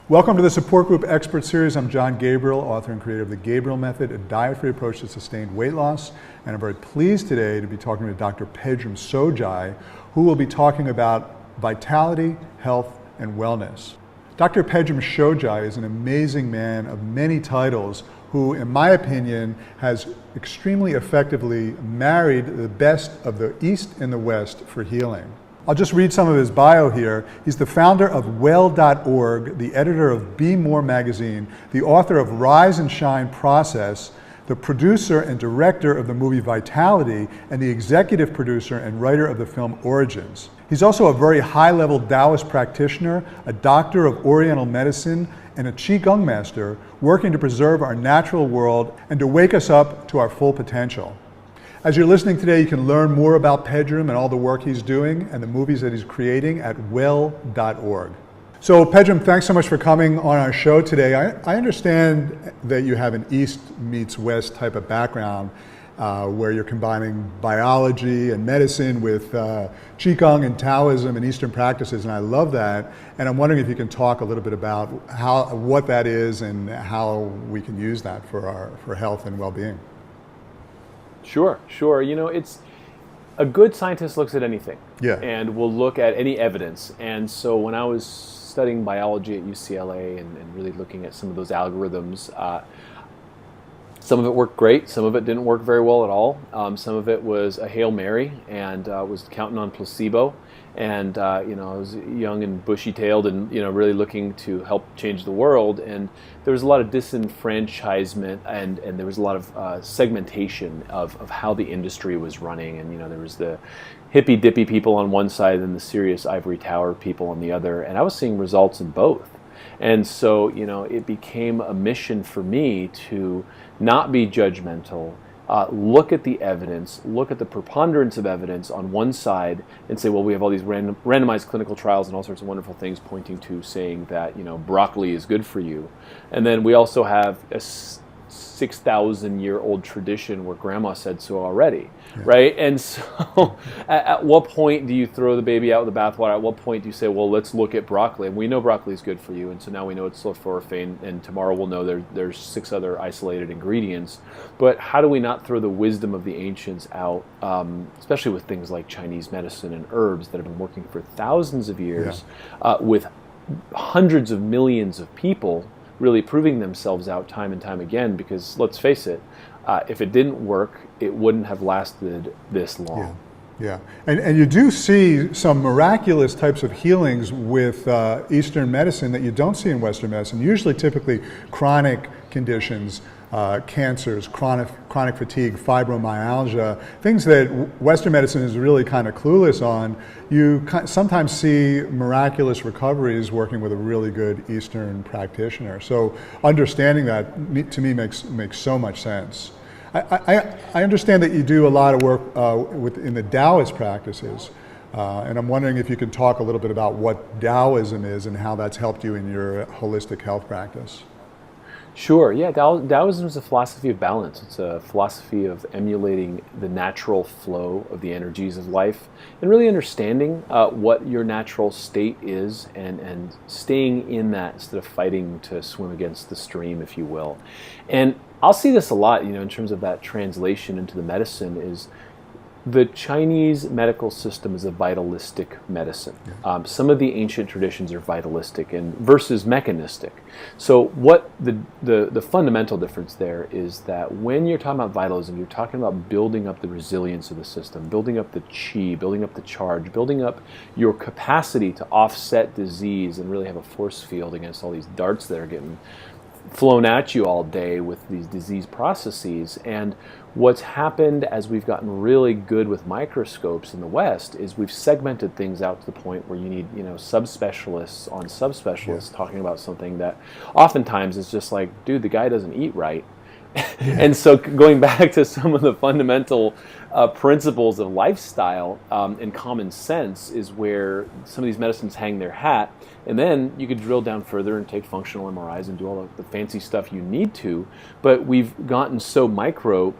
Welcome to the Support Group Expert Series. I'm John Gabriel, author and creator of The Gabriel Method, a diet-free approach to sustained weight loss. And I'm very pleased today to be talking to Dr. Pedram Shojai, who will be talking about vitality, health, and wellness. Dr. Pedram Shojai is an amazing man of many titles who, in my opinion, has extremely effectively married the best of the East and the West for healing. I'll just read some of his bio here. He's the founder of well.org, the editor of Be More magazine, the author of Rise and Shine Process, the producer and director of the movie Vitality, and the executive producer and writer of the film Origins. He's also a very high-level Taoist practitioner, a doctor of Oriental medicine, and a Qigong master, working to preserve our natural world and to wake us up to our full potential. As you're listening today, you can learn more about Pedram and all the work he's doing and the movies that he's creating at well.org. So Pedram, thanks so much for coming on our show today. I understand that you have an East meets West type of background where you're combining biology and medicine with Qigong and Taoism and Eastern practices, and I love that. And I'm wondering if you can talk a little bit about what that is and how we can use that for health and well-being. Sure. You know, it's a good scientist looks at anything, and will look at any evidence. And so when I was studying biology at UCLA and really looking at some of those algorithms, some of it worked great, some of it didn't work very well at all. Some of it was a Hail Mary and was counting on placebo. And I was young and bushy-tailed and really looking to help change the world. And there was a lot of disenfranchisement and there was a lot of segmentation of how the industry was running. And there was the hippy-dippy people on one side and the serious ivory tower people on the other. And I was seeing results in both. And so it became a mission for me to not be judgmental. Look at the evidence, look at the preponderance of evidence on one side and say, well, we have all these randomized clinical trials and all sorts of wonderful things pointing to saying that, broccoli is good for you. And then we also have a 6,000-year-old tradition where grandma said so already, right? And so at what point do you throw the baby out with the bathwater? At what point do you say, well, let's look at broccoli? And we know broccoli is good for you, and so now we know it's sulforaphane, and tomorrow we'll know there's 6 other isolated ingredients. But how do we not throw the wisdom of the ancients out, especially with things like Chinese medicine and herbs that have been working for thousands of years with hundreds of millions of people really proving themselves out time and time again, because let's face it, if it didn't work, it wouldn't have lasted this long. Yeah. And you do see some miraculous types of healings with Eastern medicine that you don't see in Western medicine, usually typically chronic conditions, cancers, chronic fatigue, fibromyalgia, things that Western medicine is really kind of clueless on. You sometimes see miraculous recoveries working with a really good Eastern practitioner. So understanding that, to me, makes so much sense. I understand that you do a lot of work in the Taoist practices, and I'm wondering if you can talk a little bit about what Daoism is and how that's helped you in your holistic health practice. Sure, yeah, Daoism is a philosophy of balance. It's a philosophy of emulating the natural flow of the energies of life and really understanding what your natural state is and staying in that instead of fighting to swim against the stream, if you will. And I'll see this a lot, in terms of that translation into the medicine is the Chinese medical system is a vitalistic medicine. Some of the ancient traditions are vitalistic and versus mechanistic. So what the fundamental difference there is that when you're talking about vitalism, you're talking about building up the resilience of the system, building up the qi, building up the charge, building up your capacity to offset disease and really have a force field against all these darts that are getting flown at you all day with these disease processes. And what's happened as we've gotten really good with microscopes in the West is we've segmented things out to the point where you need, subspecialists on subspecialists talking about something that oftentimes is just like, dude, the guy doesn't eat right. And so going back to some of the fundamental principles of lifestyle and common sense is where some of these medicines hang their hat. And then you could drill down further and take functional MRIs and do all of the fancy stuff you need to. But we've gotten so micro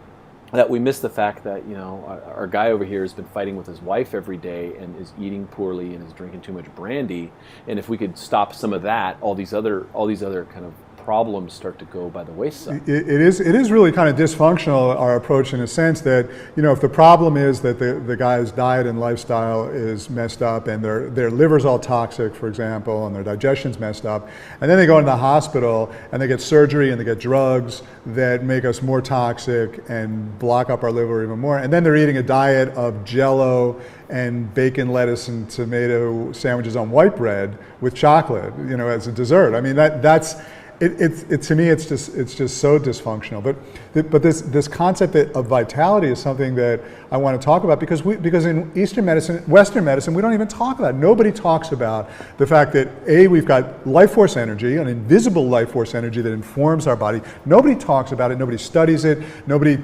that we miss the fact that, you know, our guy over here has been fighting with his wife every day and is eating poorly and is drinking too much brandy. And if we could stop some of that, all these other kind of problems start to go by the wayside. It is really kind of dysfunctional, our approach, in a sense that, you know, if the problem is that the guy's diet and lifestyle is messed up and their liver's all toxic, for example, and their digestion's messed up, and then they go into the hospital and they get surgery and they get drugs that make us more toxic and block up our liver even more, and then they're eating a diet of Jell-O and bacon, lettuce, and tomato sandwiches on white bread with chocolate, you know, as a dessert. I mean, that's to me, it's just so dysfunctional. But this concept of vitality is something that I want to talk about because in Eastern medicine, Western medicine, we don't even talk about it. Nobody talks about the fact that we've got life force energy, an invisible life force energy that informs our body. Nobody talks about it. Nobody studies it. Nobody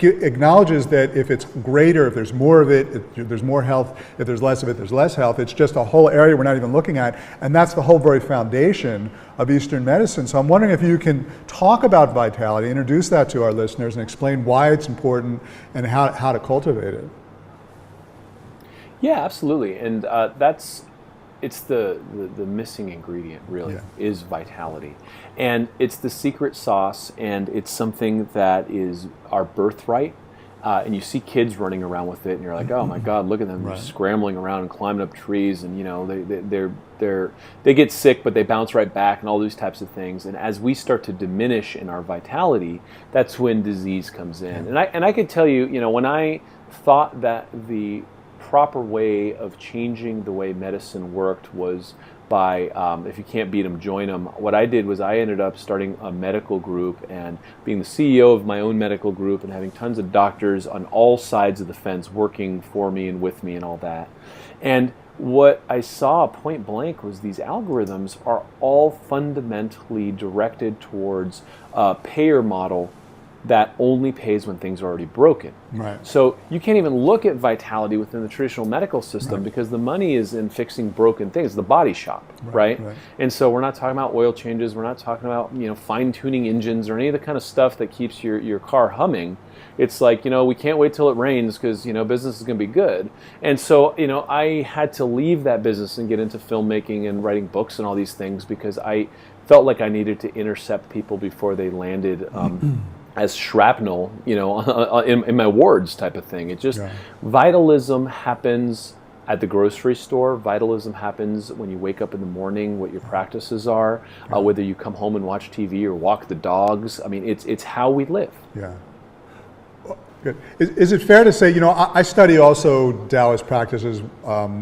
acknowledges that if it's greater, if there's more of it, there's more health. If there's less of it, there's less health. It's just a whole area we're not even looking at, and that's the whole very foundation of Eastern medicine. So I'm wondering if you can talk about vitality, introduce that to our listeners, and explain why it's important and how to cultivate it. Yeah, absolutely, and it's the missing ingredient, really, is vitality. And it's the secret sauce, and it's something that is our birthright. And you see kids running around with it, and you're like, oh my God, look at them, they're scrambling around and climbing up trees, and you know, they get sick, but they bounce right back, and all these types of things. And as we start to diminish in our vitality, that's when disease comes in. And I could tell you, you know, when I thought that the proper way of changing the way medicine worked was by, if you can't beat them, join them. What I did was I ended up starting a medical group and being the CEO of my own medical group and having tons of doctors on all sides of the fence working for me and with me and all that. And what I saw point blank was these algorithms are all fundamentally directed towards a payer model that only pays when things are already broken. Right. So you can't even look at vitality within the traditional medical system because the money is in fixing broken things, the body shop, right? And so we're not talking about oil changes, we're not talking about, you know, fine-tuning engines or any of the kind of stuff that keeps your car humming. It's like, you know, we can't wait till it rains because, you know, business is going to be good. And so, you know, I had to leave that business and get into filmmaking and writing books and all these things because I felt like I needed to intercept people before they landed as shrapnel, you know, in my wards type of thing. It just, vitalism happens at the grocery store. Vitalism happens when you wake up in the morning, what your practices are, whether you come home and watch TV or walk the dogs. I mean, it's how we live. Yeah. Good. Is it fair to say, you know, I study also Taoist practices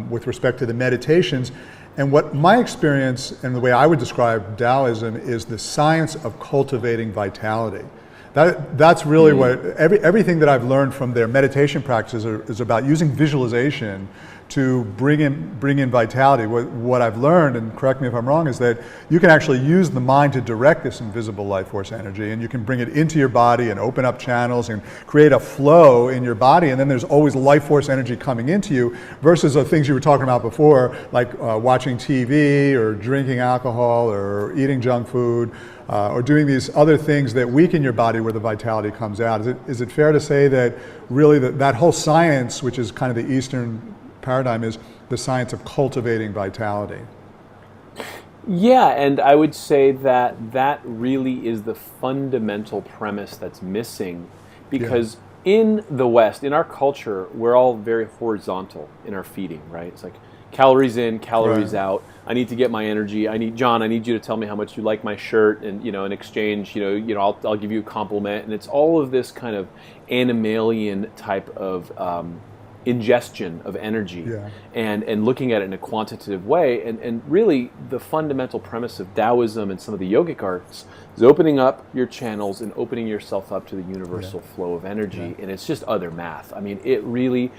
with respect to the meditations, and what my experience and the way I would describe Taoism is the science of cultivating vitality. That's really what everything that I've learned from their meditation practices is about, using visualization to bring in vitality. What I've learned, and correct me if I'm wrong, is that you can actually use the mind to direct this invisible life force energy, and you can bring it into your body and open up channels and create a flow in your body, and then there's always life force energy coming into you, versus the things you were talking about before, like watching TV or drinking alcohol or eating junk food, or doing these other things that weaken your body where the vitality comes out. Is it fair to say that really that whole science, which is kind of the Eastern paradigm, is the science of cultivating vitality? Yeah, and I would say that really is the fundamental premise that's missing, because in the West, in our culture, we're all very horizontal in our feeding, right? It's like calories in, calories out. I need to get my energy. I need you to tell me how much you like my shirt, and you know, in exchange, I'll give you a compliment. And it's all of this kind of animalian type of ingestion of energy, and looking at it in a quantitative way. And really, the fundamental premise of Taoism and some of the yogic arts is opening up your channels and opening yourself up to the universal flow of energy. And it's just other math. I mean, it really,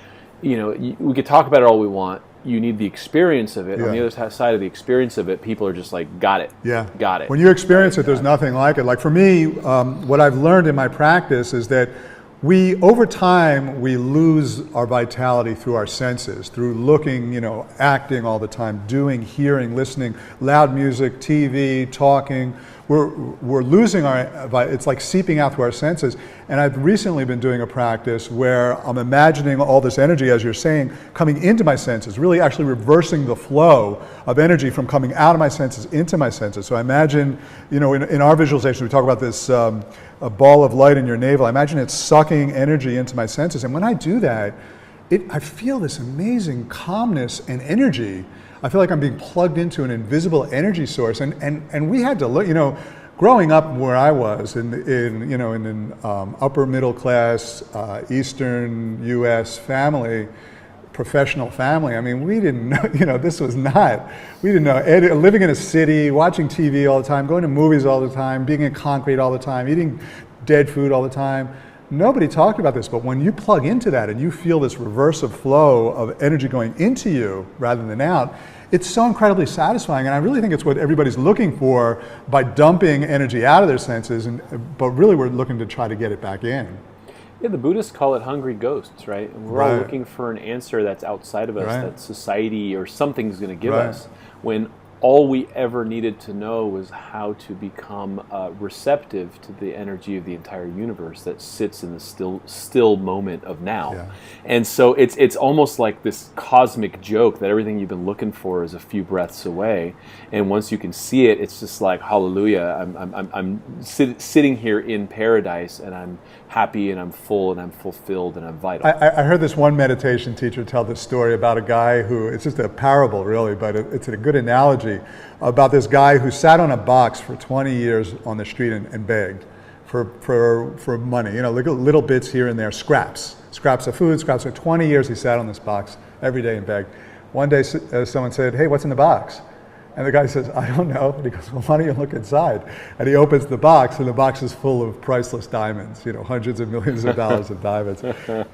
you know, we could talk about it all we want. You need the experience of it. On the other side of the experience of it, people are just like, got it. Got it. When you experience it, there's nothing like it. Like for me, what I've learned in my practice is that over time, we lose our vitality through our senses, through looking, you know, acting all the time, doing, hearing, listening, loud music, TV, talking. we're losing it's like seeping out through our senses. And I've recently been doing a practice where I'm imagining all this energy, as you're saying, coming into my senses, really actually reversing the flow of energy from coming out of my senses into my senses. So I imagine, in our visualization, we talk about this a ball of light in your navel. I imagine it's sucking energy into my senses. And when I do that, I feel this amazing calmness and energy. I feel like I'm being plugged into an invisible energy source. And we had to look, growing up where I was in an upper middle class, Eastern US family, professional family. I mean, we didn't know, this was not, we didn't know, living in a city, watching TV all the time, going to movies all the time, being in concrete all the time, eating dead food all the time. Nobody talked about this, but when you plug into that and you feel this reversive flow of energy going into you rather than out, it's so incredibly satisfying. And I really think it's what everybody's looking for by dumping energy out of their senses, but really we're looking to try to get it back in. Yeah, the Buddhists call it hungry ghosts, right? And we're all looking for an answer that's outside of us, that society or something's going to give us, when all we ever needed to know was how to become receptive to the energy of the entire universe that sits in the still moment of now. Yeah. And so it's almost like this cosmic joke that everything you've been looking for is a few breaths away, and once you can see it, it's just like hallelujah. I'm sitting here in paradise, and I'm happy, and I'm full, and I'm fulfilled, and I'm vital. I heard this one meditation teacher tell this story about a guy who, it's just a parable really, but it's a good analogy about this guy who sat on a box for 20 years on the street and begged for money, little bits here and there, scraps of food, scraps. For 20 years he sat on this box every day and begged. One day someone said, "Hey, what's in the box?" And the guy says, "I don't know." And he goes, "Well, why don't you look inside?" And he opens the box, and the box is full of priceless diamonds, hundreds of millions of dollars of diamonds.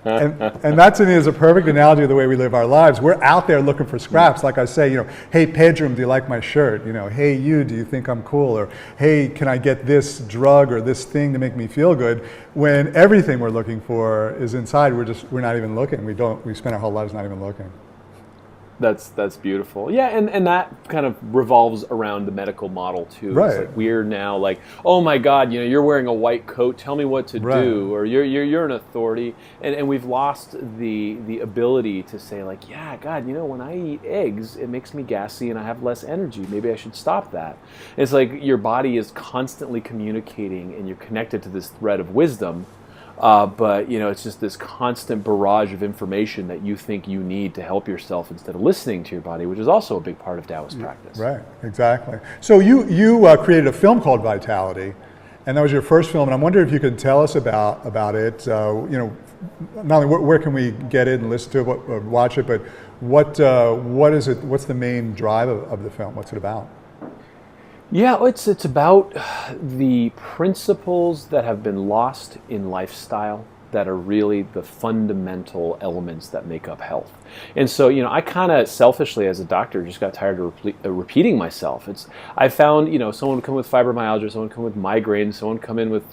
And that to me is a perfect analogy of the way we live our lives. We're out there looking for scraps. Like I say, "Hey, Pedram, do you like my shirt?" "Hey, you, do you think I'm cool?" Or, "Hey, can I get this drug or this thing to make me feel good?" When everything we're looking for is inside, we're not even looking. We spend our whole lives not even looking. That's beautiful. Yeah, and that kind of revolves around the medical model too. Right. It's like we're now like, oh my God, you're wearing a white coat. Tell me what to do, or you're an authority, and we've lost the ability to say like, yeah, God, when I eat eggs, it makes me gassy and I have less energy. Maybe I should stop that. It's like your body is constantly communicating, and you're connected to this thread of wisdom. But it's just this constant barrage of information that you think you need to help yourself instead of listening to your body, which is also a big part of Taoist practice. Right, exactly. So you created a film called Vitality, and that was your first film. And I'm wondering if you could tell us about it. Not only where can we get it and listen to it, or watch it, but what is it? What's the main drive of the film? What's it about? Yeah, it's about the principles that have been lost in lifestyle that are really the fundamental elements that make up health. And so, I kind of selfishly as a doctor just got tired of repeating myself. I found, someone would come with fibromyalgia, someone would come with migraines, someone would come in with,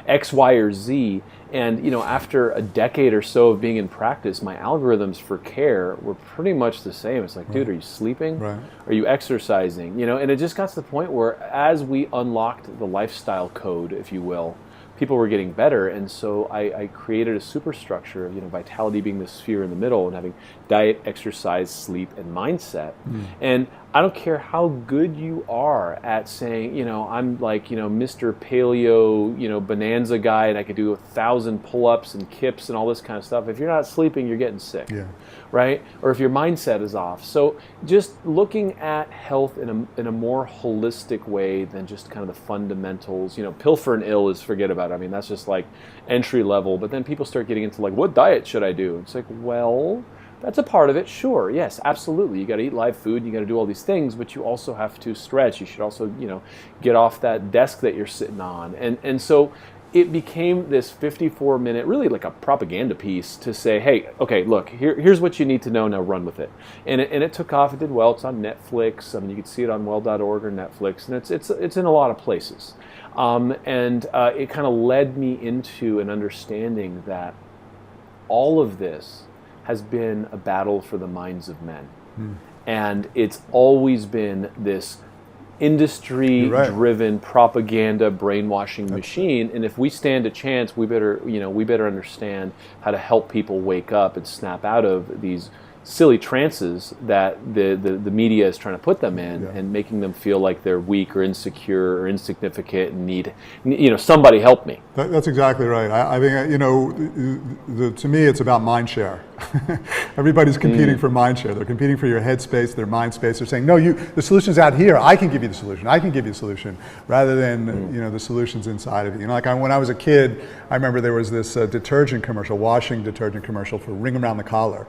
X, Y, or Z. And, after a decade or so of being in practice, my algorithms for care were pretty much the same. It's like, dude, are you sleeping? Right. Are you exercising? And it just got to the point where as we unlocked the lifestyle code, if you will, people were getting better. And so I created a superstructure of, vitality being the sphere in the middle and having diet, exercise, sleep, and mindset. And I don't care how good you are at saying, I'm like, Mr. Paleo, bonanza guy, and I could do 1,000 pull-ups and kips and all this kind of stuff. If you're not sleeping, you're getting sick, right? Or if your mindset is off. So just looking at health in a more holistic way than just kind of the fundamentals. Pill for an ill is forget about it. I mean, that's just like entry level. But then people start getting into like, what diet should I do? It's like, well, that's a part of it, sure, yes, absolutely. You got to eat live food, you got to do all these things, but you also have to stretch. You should also, get off that desk that you're sitting on. And so it became this 54-minute, really like a propaganda piece to say, hey, okay, look, here's what you need to know, now run with it. And it took off, it did well. It's on Netflix. I mean, you can see it on well.org or Netflix, and it's in a lot of places. It kind of led me into an understanding that all of this has been a battle for the minds of men. And it's always been this industry-driven propaganda brainwashing machine, and if we stand a chance, we better understand how to help people wake up and snap out of these silly trances that the media is trying to put them in, and making them feel like they're weak or insecure or insignificant and need, somebody help me. That's exactly right. I think, to me, it's about mind share. Everybody's competing for mind share. They're competing for your head space, their mind space. They're saying, no, the solution's out here. I can give you the solution. I can give you the solution, rather than the solution's inside of you. Like when I was a kid, I remember there was this detergent commercial, washing detergent commercial for Ring Around the Collar.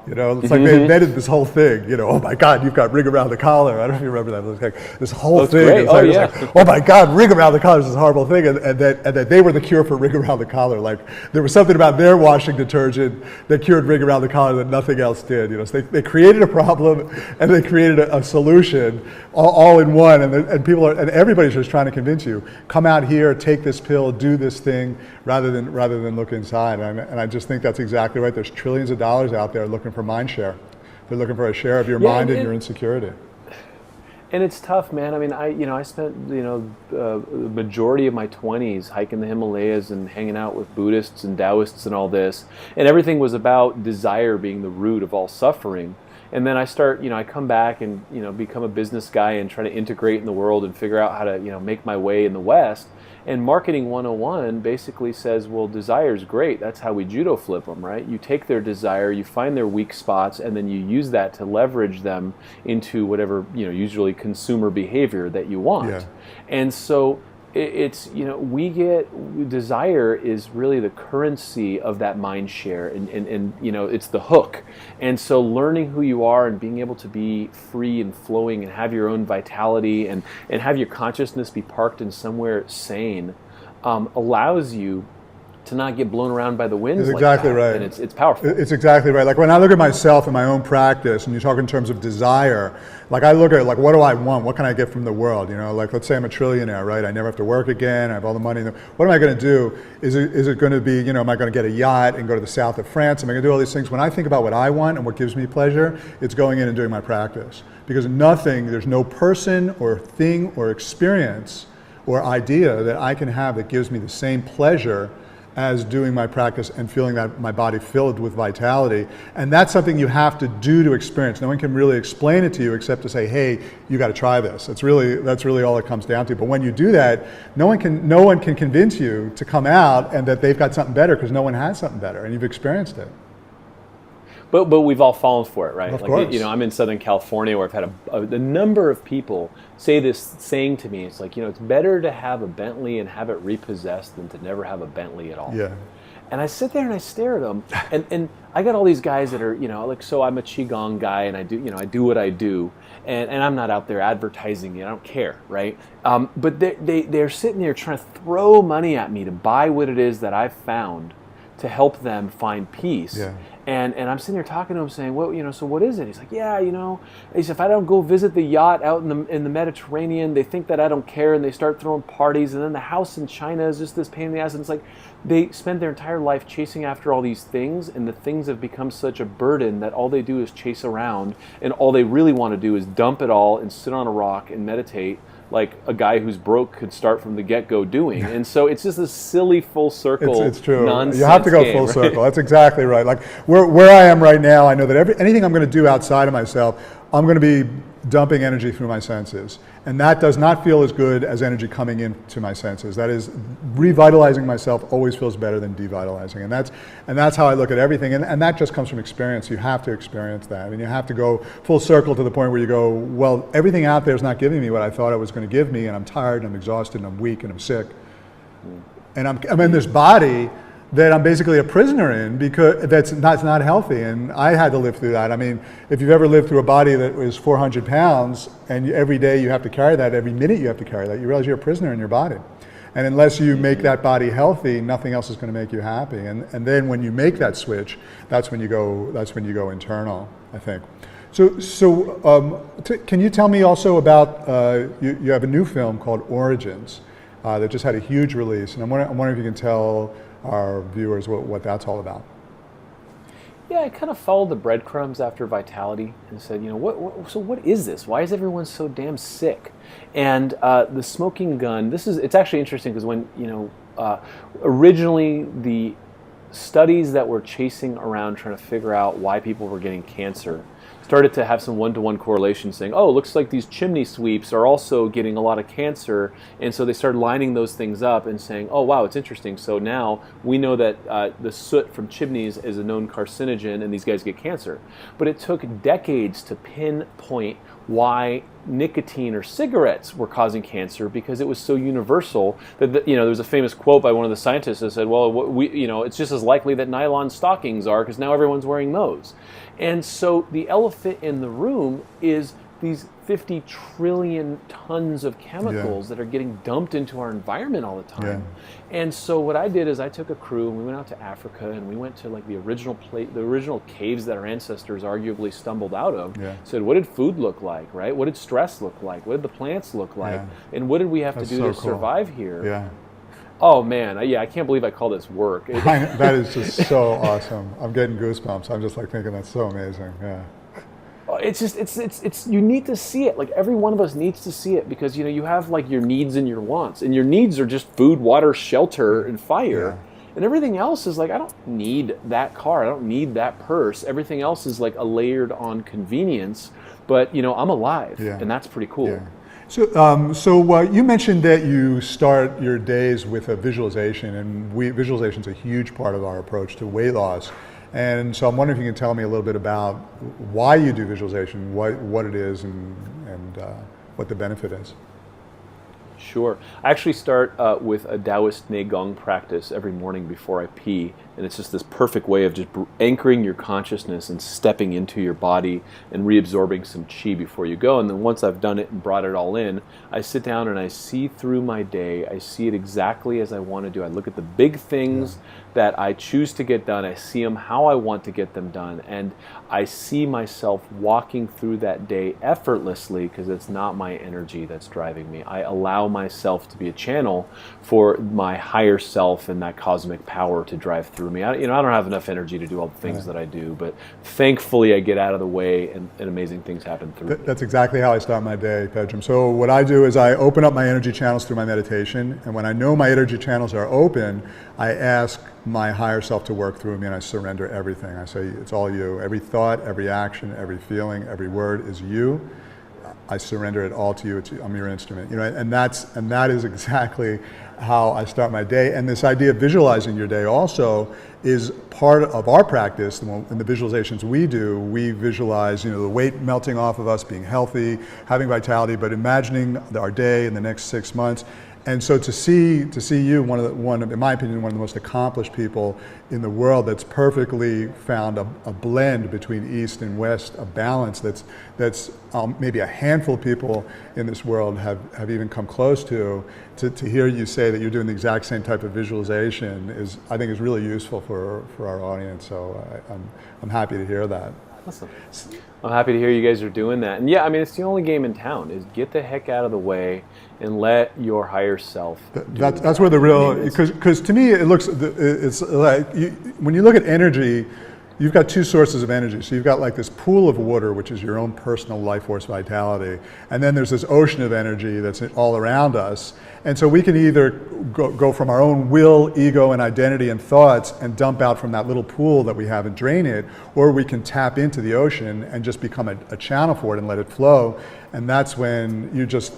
It's like they invented this whole thing. Oh my God, you've got ring around the collar. I don't know if you remember that. It was like this whole thing. It was like, oh my God, ring around the collar is this horrible thing, and that they were the cure for ring around the collar. Like there was something about their washing detergent that cured ring around the collar that nothing else did. So they created a problem and they created a solution all in one. And people are, and everybody's just trying to convince you, come out here, take this pill, do this thing, rather than look inside. And I just think that's exactly right. There's trillions of dollars out there looking for mind share. They're looking for a share of your mind and your insecurity. And it's tough, man. I mean, I spent the majority of my 20s hiking the Himalayas and hanging out with Buddhists and Daoists and all this, and everything was about desire being the root of all suffering. And then I come back and become a business guy and try to integrate in the world and figure out how to make my way in the West. And Marketing 101 basically says, well, desire is great. That's how we judo flip them, right? You take their desire, you find their weak spots, and then you use that to leverage them into whatever, usually consumer behavior that you want. Yeah. And so it's, desire is really the currency of that mind share, and it's the hook. And so learning who you are and being able to be free and flowing and have your own vitality and have your consciousness be parked in somewhere sane allows you to not get blown around by the winds. It's exactly like that. right. And it's powerful. It's exactly right. Like when I look at myself and my own practice, and you talk in terms of desire, like I look at what do I want? What can I get from the world? Like let's say I'm a trillionaire, right? I never have to work again. I have all the money. What am I going to do? Is it going to be, am I going to get a yacht and go to the south of France? Am I going to do all these things? When I think about what I want and what gives me pleasure, it's going in and doing my practice. Because there's no person or thing or experience or idea that I can have that gives me the same pleasure as doing my practice and feeling that my body filled with vitality. And that's something you have to do to experience. No one can really explain it to you except to say, hey, you got to try this. That's really all it comes down to. But when you do that, no one can convince you to come out and that they've got something better, because no one has something better and you've experienced it. But we've all fallen for it, right? Of course. I'm in Southern California where I've had a number of people saying to me, it's like, it's better to have a Bentley and have it repossessed than to never have a Bentley at all. Yeah. And I sit there and I stare at them, and I got all these guys that are, so I'm a Qigong guy and I do what I do, and I'm not out there advertising it. I don't care, right? But they're sitting there trying to throw money at me to buy what it is that I've found to help them find peace. Yeah. And I'm sitting there talking to him saying, well, so what is it? He's like, yeah, he said, if I don't go visit the yacht out in the Mediterranean, they think that I don't care, and they start throwing parties, and then the house in China is just this pain in the ass. And it's like they spend their entire life chasing after all these things, and the things have become such a burden that all they do is chase around, and all they really want to do is dump it all and sit on a rock and meditate, like a guy who's broke could start from the get-go doing. And so it's just this silly full circle it's true. nonsense You have to go game, full right? circle. That's exactly right. Like where I am right now, I know that anything I'm going to do outside of myself, I'm going to be dumping energy through my senses. And that does not feel as good as energy coming into my senses. That is, revitalizing myself always feels better than devitalizing. And that's how I look at everything. And that just comes from experience. You have to experience that. I mean, you have to go full circle to the point where you go, well, everything out there is not giving me what I thought it was going to give me, and I'm tired, and I'm exhausted, and I'm weak, and I'm sick. And I'm in this body that I'm basically a prisoner in, because that's not healthy, and I had to live through that. I mean, if you've ever lived through a body that was 400 pounds, and every day you have to carry that, every minute you have to carry that, you realize you're a prisoner in your body. And unless you make that body healthy, nothing else is going to make you happy. And then when you make that switch, that's when you go internal, I think. So can you tell me also about you have a new film called Origins that just had a huge release, and I'm wondering if you can tell our viewers what that's all about. Yeah, I kind of followed the breadcrumbs after Vitality and said, so what is this? Why is everyone so damn sick? And the smoking gun, it's actually interesting because when, originally the studies that were chasing around trying to figure out why people were getting cancer started to have some one-to-one correlation saying, oh, looks like these chimney sweeps are also getting a lot of cancer. And so they started lining those things up and saying, oh, wow, it's interesting. So now we know that the soot from chimneys is a known carcinogen and these guys get cancer. But it took decades to pinpoint why nicotine or cigarettes were causing cancer because it was so universal that there was a famous quote by one of the scientists that said, well, it's just as likely that nylon stockings are because now everyone's wearing those. And so the elephant in the room is these 50 trillion tons of chemicals that are getting dumped into our environment all the time. Yeah. And so what I did is I took a crew and we went out to Africa and we went to like the original caves that our ancestors arguably stumbled out of. Yeah. Said, what did food look like, right? What did stress look like? What did the plants look like? Yeah. And what did we have to do to survive here? Yeah. Oh man, I can't believe I call this work. That is just so awesome. I'm getting goosebumps. I'm just like thinking that's so amazing. Yeah. It's you need to see it. Like every one of us needs to see it because you have like your needs and your wants, and your needs are just food, water, shelter, and fire. Yeah. And everything else is like, I don't need that car, I don't need that purse. Everything else is like a layered on convenience, but I'm alive, and that's pretty cool. Yeah. So you mentioned that you start your days with a visualization, and visualization is a huge part of our approach to weight loss. And so I'm wondering if you can tell me a little bit about why you do visualization, what it is, and what the benefit is. Sure. I actually start with a Taoist Neigong practice every morning before I pee, and it's just this perfect way of just anchoring your consciousness and stepping into your body and reabsorbing some chi before you go. And then once I've done it and brought it all in, I sit down and I see through my day. I see it exactly as I want to do. I look at the big things that I choose to get done. I see them how I want to get them done. And I see myself walking through that day effortlessly because it's not my energy that's driving me. I allow myself to be a channel for my higher self and that cosmic power to drive through me. I don't have enough energy to do all the things that I do, but thankfully I get out of the way and amazing things happen through me. That's exactly how I start my day, Pedram. So what I do is I open up my energy channels through my meditation, and when I know my energy channels are open, I ask my higher self to work through me, and I surrender everything. I say, it's all you. Every thought, every action, every feeling, every word is you. I surrender it all to you. I'm your instrument. And that is exactly how I start my day. And this idea of visualizing your day also is part of our practice. In the visualizations we do, we visualize, the weight melting off of us, being healthy, having vitality, but imagining our day in the next 6 months. And so to see you, in my opinion, one of the most accomplished people in the world that's perfectly found a blend between East and West, a balance that's maybe a handful of people in this world have even come close to hear you say that you're doing the exact same type of visualization I think is really useful for our audience. So I'm happy to hear that. Awesome. I'm happy to hear you guys are doing that. And it's the only game in town is get the heck out of the way and let your higher self that's where the real, because to me it's like when you look at energy, you've got two sources of energy. So you've got like this pool of water, which is your own personal life force vitality, and then there's this ocean of energy that's all around us. And so we can either go from our own will, ego, and identity and thoughts and dump out from that little pool that we have and drain it, or we can tap into the ocean and just become a channel for it and let it flow. And that's when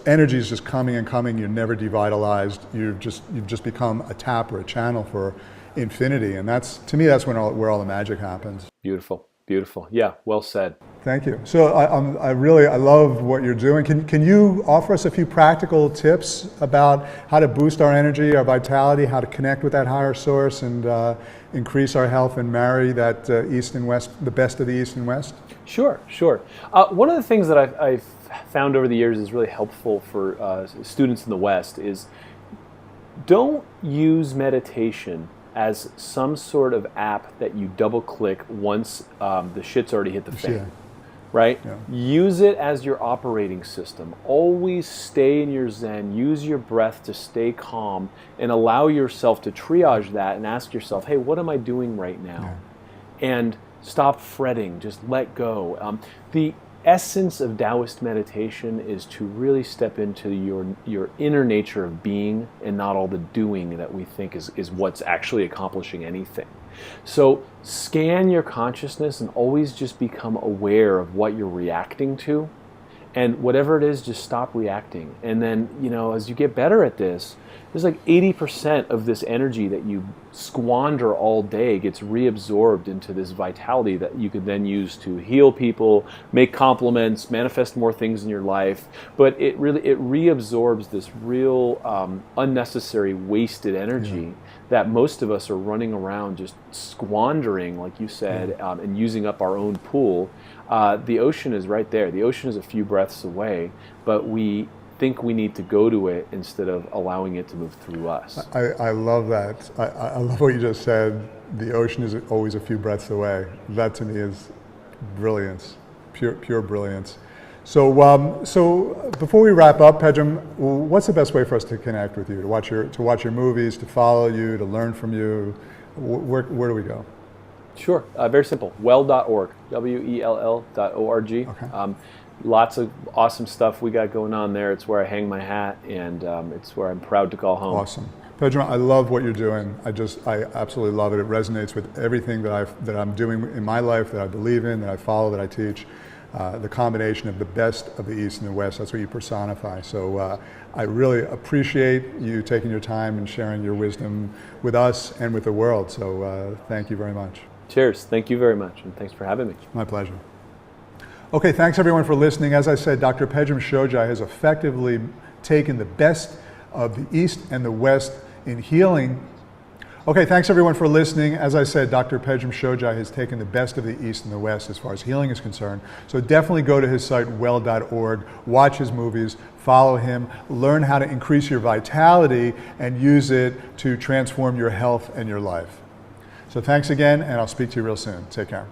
energy is just coming and coming. You're never devitalized. You've just become a tap or a channel for infinity. And to me, that's where all the magic happens. Beautiful. Beautiful. Yeah, well said. Thank you. So I love what you're doing. Can you offer us a few practical tips about how to boost our energy, our vitality, how to connect with that higher source and increase our health and marry that East and West, the best of the East and West? Sure. One of the things that I've found over the years is really helpful for students in the West is don't use meditation as some sort of app that you double click once the shit's already hit the fan, right? Yeah. Use it as your operating system. Always stay in your Zen, use your breath to stay calm and allow yourself to triage that and ask yourself, hey, what am I doing right now? Yeah. And Stop fretting, just let go. The essence of Taoist meditation is to really step into your inner nature of being and not all the doing that we think is what's actually accomplishing anything. So scan your consciousness and always just become aware of what you're reacting to. And whatever it is, just stop reacting. And then, as you get better at this, there's like 80% of this energy that you squander all day gets reabsorbed into this vitality that you could then use to heal people, make compliments, manifest more things in your life. But it reabsorbs this real unnecessary wasted energy that most of us are running around just squandering, like you said, and using up our own pool. The ocean is right there. The ocean is a few breaths away, but we think we need to go to it instead of allowing it to move through us. I love that. I love what you just said. The ocean is always a few breaths away. That to me is brilliance, pure brilliance. So before we wrap up, Pedram, what's the best way for us to connect with you, to watch your movies, to follow you, to learn from you? Where do we go? Sure, very simple. Well.org, WELL.org. Okay. Lots of awesome stuff we got going on there. It's where I hang my hat, and it's where I'm proud to call home. Awesome. Pedram, I love what you're doing. I absolutely love it. It resonates with everything that I'm doing in my life, that I believe in, that I follow, that I teach. The combination of the best of the East and the West, that's what you personify. So I really appreciate you taking your time and sharing your wisdom with us and with the world. So thank you very much. Cheers. Thank you very much, and thanks for having me. My pleasure. Okay, thanks everyone for listening. As I said, Dr. Pedram Shojai has effectively taken the best of the East and the West in healing. Okay, thanks everyone for listening. As I said, Dr. Pedram Shojai has taken the best of the East and the West as far as healing is concerned. So definitely go to his site, well.org, watch his movies, follow him, learn how to increase your vitality and use it to transform your health and your life. So thanks again, and I'll speak to you real soon. Take care.